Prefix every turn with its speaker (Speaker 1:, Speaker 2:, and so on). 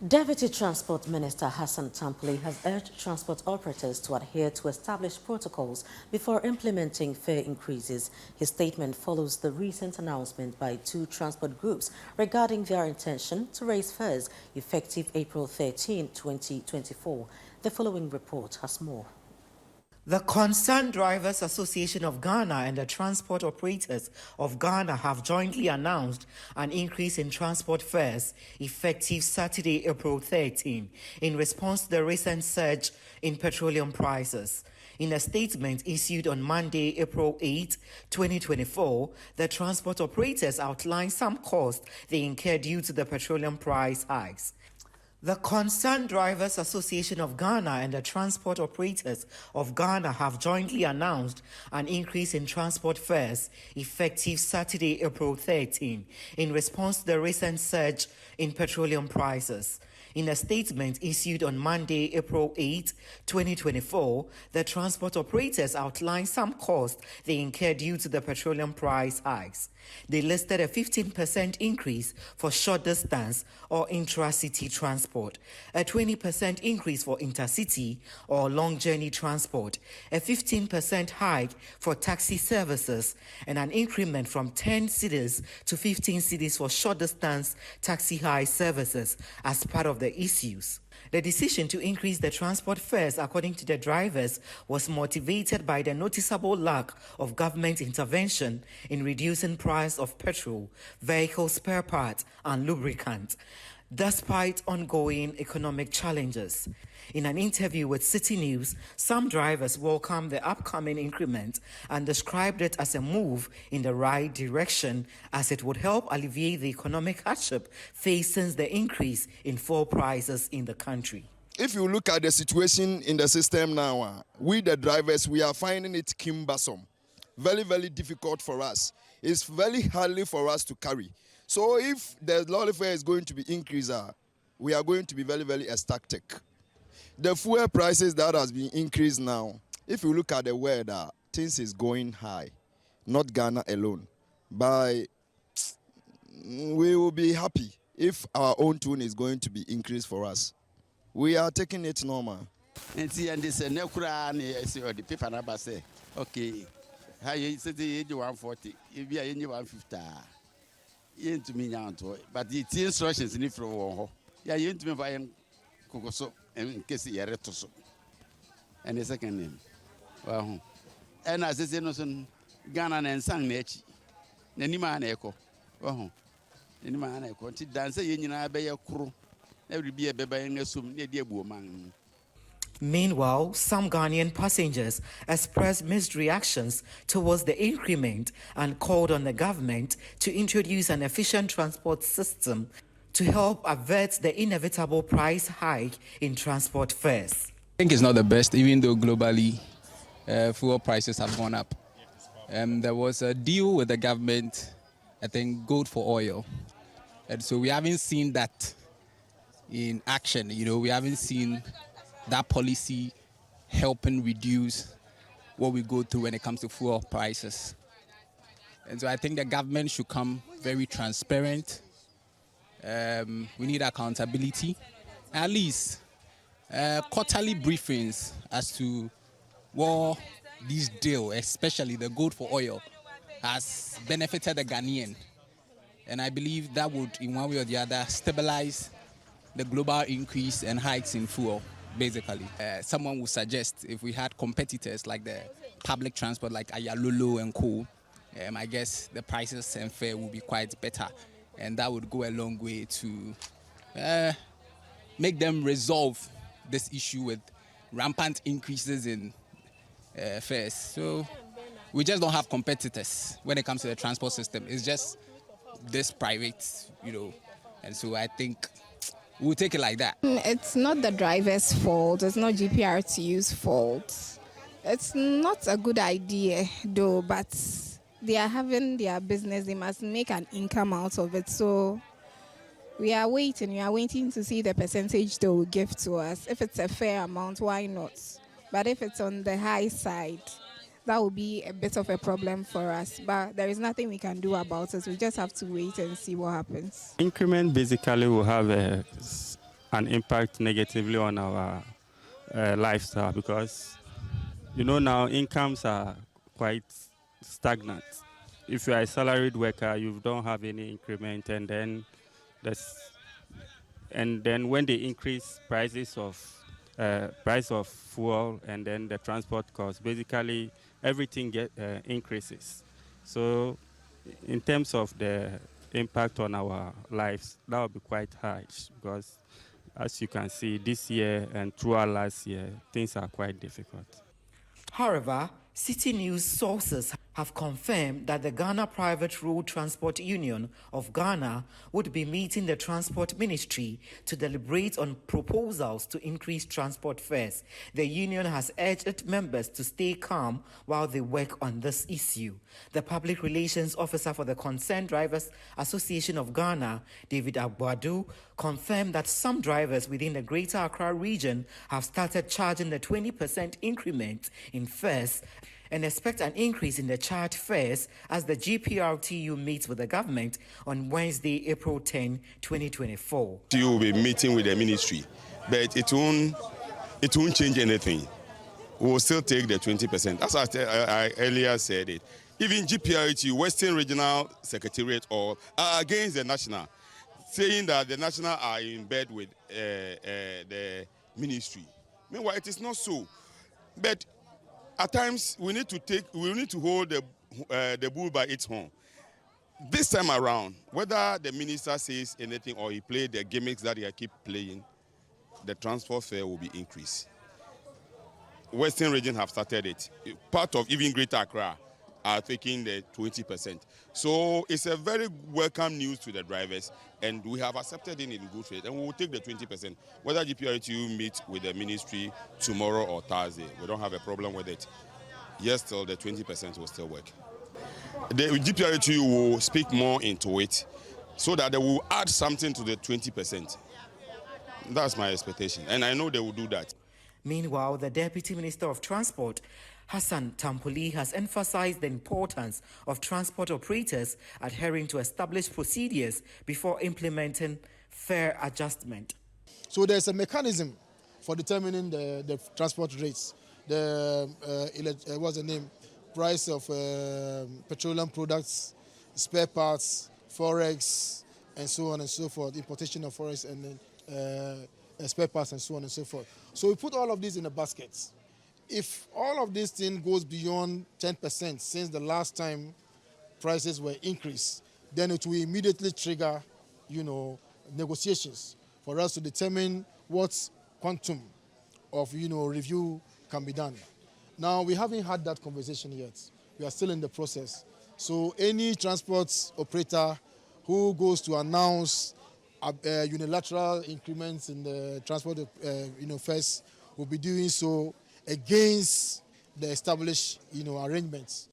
Speaker 1: Deputy Transport Minister Hassan Tampoli has urged transport operators to adhere to established protocols before implementing fare increases. His statement follows the recent announcement by two transport groups regarding their intention to raise fares effective April 13, 2024. The following report has more.
Speaker 2: The Concerned Drivers Association of Ghana and the Transport Operators of Ghana have jointly announced an increase in transport fares effective Saturday, April 13, in response to the recent surge in petroleum prices. In a statement issued on Monday, April 8, 2024, the transport operators outlined some costs they incurred due to the petroleum price hikes. The Concerned Drivers Association of Ghana and the Transport Operators of Ghana have jointly announced an increase in transport fares effective Saturday, April 13, in response to the recent surge in petroleum prices. In a statement issued on Monday, April 8, 2024, the transport operators outlined some costs they incurred due to the petroleum price hikes. They listed a 15% increase for short distance or intra-city transport, a 20% increase for intercity or long journey transport, a 15% hike for taxi services, and an increment from 10 cedis to 15 cedis for short distance taxi hire services as part of the issues. The decision to increase the transport fares, according to the drivers, was motivated by the noticeable lack of government intervention in reducing price of petrol, vehicle spare parts, and lubricants, despite ongoing economic challenges. In an interview with Citi News, some drivers welcomed the upcoming increment and described it as a move in the right direction, as it would help alleviate the economic hardship facing the increase in fuel prices in the country.
Speaker 3: If you look at the situation in the system now, we the drivers, we are finding it cumbersome. Very, very difficult for us. It's very hardly for us to carry. So if the lorry fare is going to be increased, we are going to be very, very ecstatic. The fuel prices that has been increased now, if you look at the world, things is going high, not Ghana alone. But we will be happy if our own tune is going to be increased for us. We are taking it normal.
Speaker 4: And see, and this the paper number say, okay, how you say the 140, if you are in 150. To me now, but the instructions in from yeah, you to me by Cocoso and Casey Yaretoso. And the second name. Well, and as is innocent Ghana and Sang Nechi, Nenima Echo. Oh, Nenima Echo, dance a union, I bay a crew. There will be a baby and assume near dear woman.
Speaker 2: Meanwhile, some Ghanaian passengers expressed mixed reactions towards the increment and called on the government to introduce an efficient transport system to help avert the inevitable price hike in transport fares.
Speaker 5: I think it's not the best, even though globally fuel prices have gone up. There was a deal with the government, I think, gold for oil. And so we haven't seen that in action. We haven't seen that policy helping reduce what we go through when it comes to fuel prices. And so I think the government should come very transparent. We need accountability, at least quarterly briefings as to what this deal, especially the gold for oil, has benefited the Ghanaian. And I believe that would, in one way or the other, stabilize the global increase and hikes in fuel. Basically, someone would suggest if we had competitors like the public transport, like Ayalolo and Co., I guess the prices and fare would be quite better, and that would go a long way to make them resolve this issue with rampant increases in fares. So we just don't have competitors when it comes to the transport system. It's just this private, and so I think we'll take it like that.
Speaker 6: It's not the driver's fault. It's not GPRTU's fault. It's not a good idea, though, but they are having their business. They must make an income out of it. So we are waiting. We are waiting to see the percentage they will give to us. If it's a fair amount, why not? But if it's on the high side, that will be a bit of a problem for us. But there is nothing we can do about it. We just have to wait and see what happens.
Speaker 7: Increment basically will have an impact negatively on our lifestyle because, now incomes are quite stagnant. If you are a salaried worker, you don't have any increment, and then when they increase price of fuel and then the transport cost, basically everything increases. So in terms of the impact on our lives, that will be quite harsh because as you can see this year and throughout last year, things are quite difficult.
Speaker 2: However, Citi News sources have confirmed that the Ghana Private Road Transport Union of Ghana would be meeting the Transport Ministry to deliberate on proposals to increase transport fares. The union has urged its members to stay calm while they work on this issue. The Public Relations Officer for the Concerned Drivers Association of Ghana, David Agbadu, confirmed that some drivers within the Greater Accra region have started charging the 20% increment in fares and expect an increase in the charge fares as the GPRTU meets with the government on Wednesday, April 10, 2024.
Speaker 8: You will be meeting with the ministry, but it won't change anything. We will still take the 20%. As I earlier said it. Even GPRTU, Western Regional Secretariat, are against the national, saying that the national are in bed with the ministry. Meanwhile, it is not so. But at times, we need to hold the bull by its horn. This time around, whether the minister says anything or he plays the gimmicks that he keep playing, the transport fare will be increased. Western region have started it. Part of even Greater Accra are taking the 20%. So it's a very welcome news to the drivers, and we have accepted it in good faith, and we will take the 20%. Whether GPRTU meet with the ministry tomorrow or Thursday, we don't have a problem with it. Yes, still the 20% will still work. The GPRTU will speak more into it so that they will add something to the 20%. That's my expectation, and I know they will do that.
Speaker 2: Meanwhile, the Deputy Minister of Transport, Hassan Tampoli, has emphasized the importance of transport operators adhering to established procedures before implementing fare adjustment.
Speaker 9: So there's a mechanism for determining the transport rates. What's the name? Price of petroleum products, spare parts, forex, and so on and so forth, importation of forex and spare parts and so on and so forth. So we put all of these in a basket. If all of this thing goes beyond 10% since the last time prices were increased, then it will immediately trigger, negotiations for us to determine what quantum of, review can be done. Now, we haven't had that conversation yet. We are still in the process. So any transport operator who goes to announce unilateral increments in the transport, fares will be doing so against the established, arrangements.